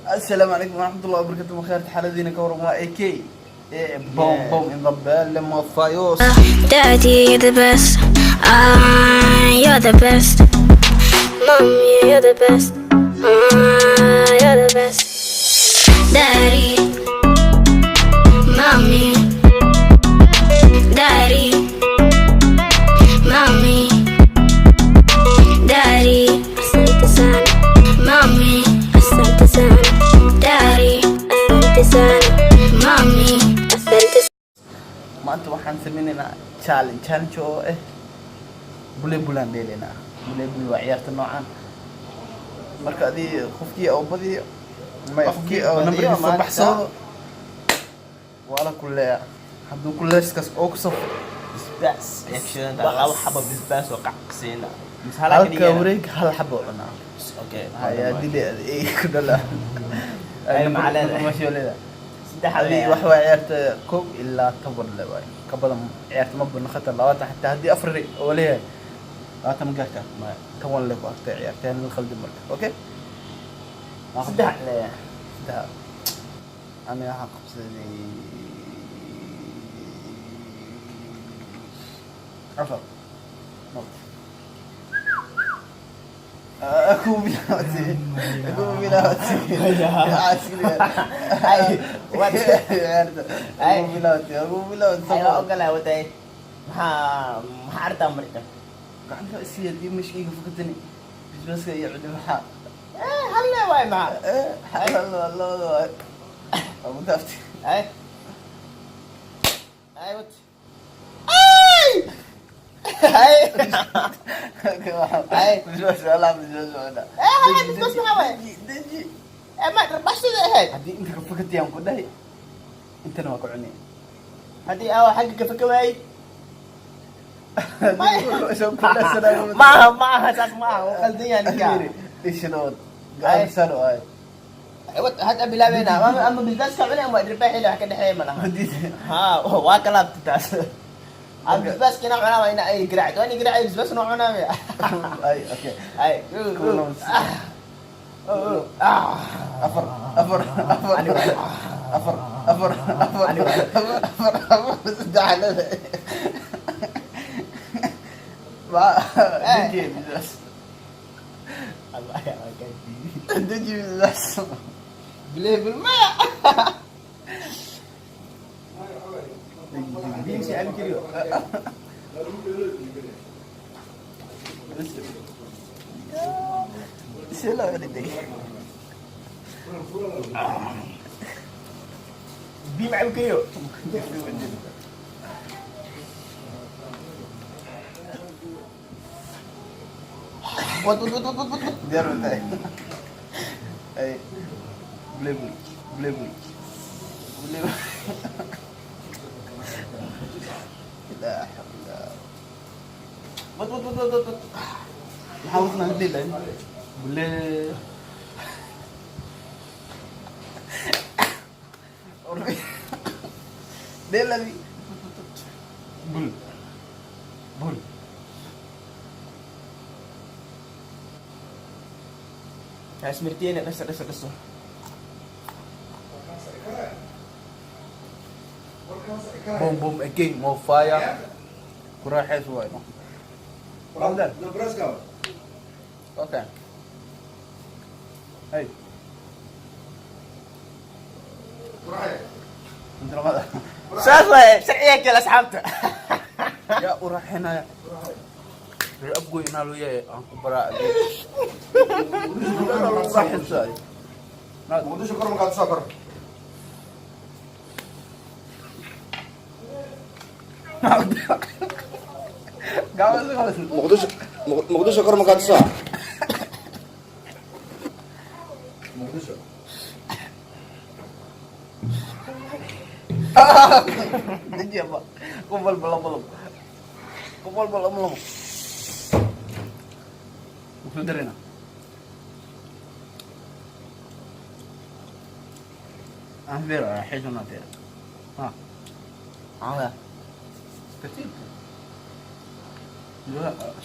السلام عليكم ورحمة الله وبركاته. مخير حالدينا كورما اي كي بوم بوم ان ذا بال لما فايوس. Daddy, you're the best. You're the best. Mommy, you're the best. You're the best. Daddy, mommy, daddy, mommy, daddy. Asante sana, mommy. Asante sana, daddy. Asante sana, mommy. Asante. maanta waxaan samaynaynaa challenge oo ah bulaan dheelaynaa. Bule waa ciyaarta noocan marka adii qofkii oo badiyo qofkii oo numberkiisa soo baxsado waa la kuleeyaa hadduu kuleeskaas oo kusoo bisbaas action laba xabo bisbaas oo qacqsiina halka wareeg hal xabo cunaa. okay ayaa dile ay ku dhalaa ay macalada mashallah saddex هذه واحدة عيارة كوب إلا تبر لواي كبر عيارة مبر نخطر لواتا حتى هذه أفرق وليه لا تمقاتا ما تون لك وقت عيارتين من خلد المركب أوكي saddex le ده أنا هقب سني عفوا أكو بلاوتي أكو بلاوتي أكو بلاوتي ay ogala waday maxaa artaa marka gacanta isiyadii mashkiga fakatani bisbaska iyo cudi maxaa halle way ma الله أبو دافتي ay wat ay bisbas والله bisbas ولا halle bisbas maxaa way دجي ma rabashada ahayd hadii inta ka fakatiyaan ku dhahay intana waa ku cunay hadii aa xagga ka fakaway ما maaha saas maaha oo qaldan yahay ninka إيشلون قال سنو هاي wat hadda bilaabeyna ama bisbaska cunay ama dhirbaaxi wax ka dhaxeeya malaha ha waa kala taas ab bisbaska ina cunaa ina ay garaacdo ani garaacay bisbas noo cunaa أي أوكي ay أفر أفر أفر أفر أفر أفر أفر تعال ما دجي بس Allah ya makan دجي بس beli belma bimsi abi kiriyo سلا ولدي bim abi kiriyo wat ديرو تاي أي بلبل بلبل بلبل لا حول wat حاولنا نقلل بل ديلا دي بل بل ya smirtiene kasar بوم بوم اجين مو فاير كرة حيث وين Nebraska. اوكي هاي Right. انت لما saas way sharciga kala asxaabta يا وراح هنا ابقوا ينالوا يا انكو براء راح ازاي Muqdisho kor markaad soo kor. Muqdisho kor markaad soo. Muqdisho. دجي ابا قبل بلا بلا قبل بلا بلا وفي درينا أهبير حيجونا فيها ها عاوية كثير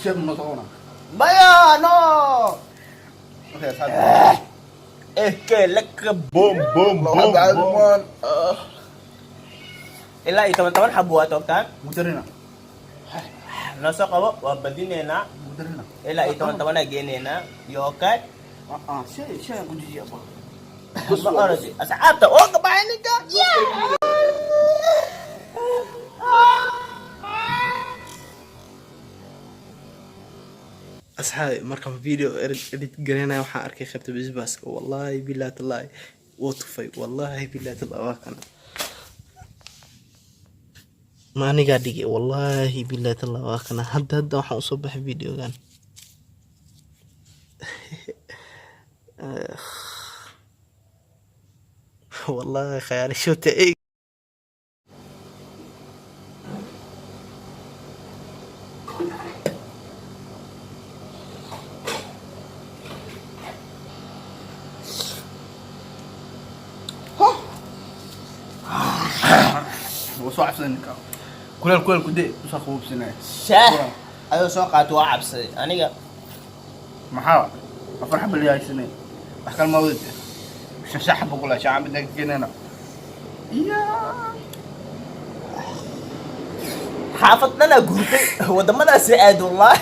شيء من نطعونا baya no اوكي صادق لك بوم بوم بوم بوم ilaa iyo 10 xabo waa toogtaan mudarina noo soo qabo waa badinaynaa mudarina ilaa iyo 10 aa geenaynaa yookad shay ku jijiya ba ma oradi asxaabta oo gabahay ninka asxaabi markaan video edit gareynaya waxaan arkay qaybta basbaaska wallaahi billahi tallaahi wuu tufay wallaahi billahi tallaahi waa kana ma anigaa dhigay wallaahi billahi tallaahi waa kana hadda waxaan usoo baxay videogan wallaahi khayaali shota وصو عفسنك كل كده وصخو بسنه shaah ayuu soo qaato waa cabsaday aniga maxaa afar xabal yahay sinay wax kale ma wada shax xabal kula shax midna keenana xaafadnana guurtay wadamadaasi aad wallahi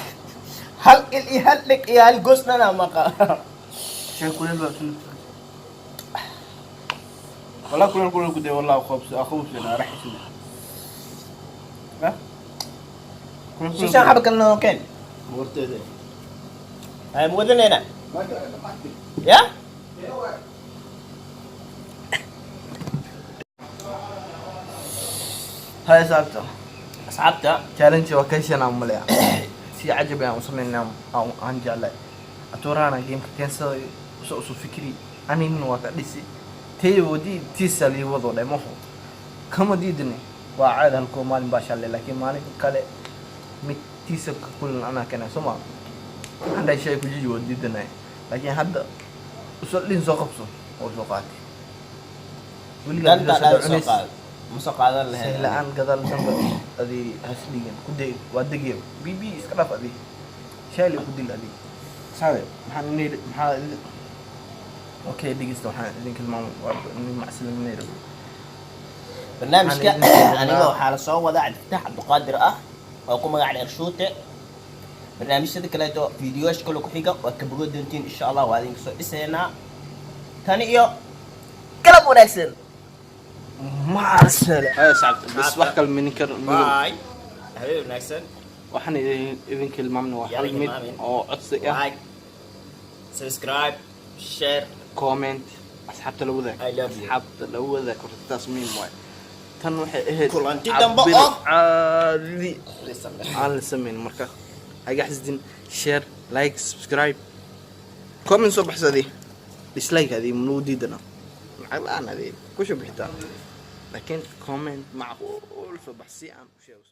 hal il iyo hal dhig iyo hal goosnana maqa shay kuleel baa sun والله كل كده والله اخوف انا راح يسوي ها shishaan xaba kalena oo keen ورتده ay mudanayna ya هاي صارته asxaabta challenge وكيشن عمليه سي عجب يا وصلنا او انجل اتورانا جيم كنسل سو فكري اني من واقع ديسي تي ودي تيسالي وضو دمو كما ديدني وعاد هلكو مالين باشا لكن مالين كله متيسب كل انا كان سما عندي شيء كجي وديدنا لكن هذا وصلين سوقبسو او سوقاتي danta soo qaad muso qaadan lahayd سهلان قدر جنب هذه هسليا كدي ودقيق بي اسكراف هذه شايل كدي هذه صعب محل اوكي دقيقة waxaan idinka macsalin neero barnaamijka aniga waxaa la soo wadaa Cabdifatax Cabdiqaadir ah oo ku magac dheer Shuute barnaamijyada kale oo fiidiyoyaasha kale ku xiga waa ka bogo doontiin insha Allah waa idin soo dhisaynaa tani iyo qalab wanaagsan maasale ay saabta bis wax kale min kar bye habeen wanaagsan waxaan idinka ilmaamna waa hal mid oo codsi ah like subscribe share comment asxaabta la wadaag I love you. asxaabta la wadaag hortaas muhiim waay tan waxay ahayd kulanti dambe oo caadi aan la sameyn marka haga xisdin share like subscribe comment soo baxsadii dislike hadii munuudidana macaan hadii ku soo bixitaa laakiin comment macquul soo baxsi aan u sheego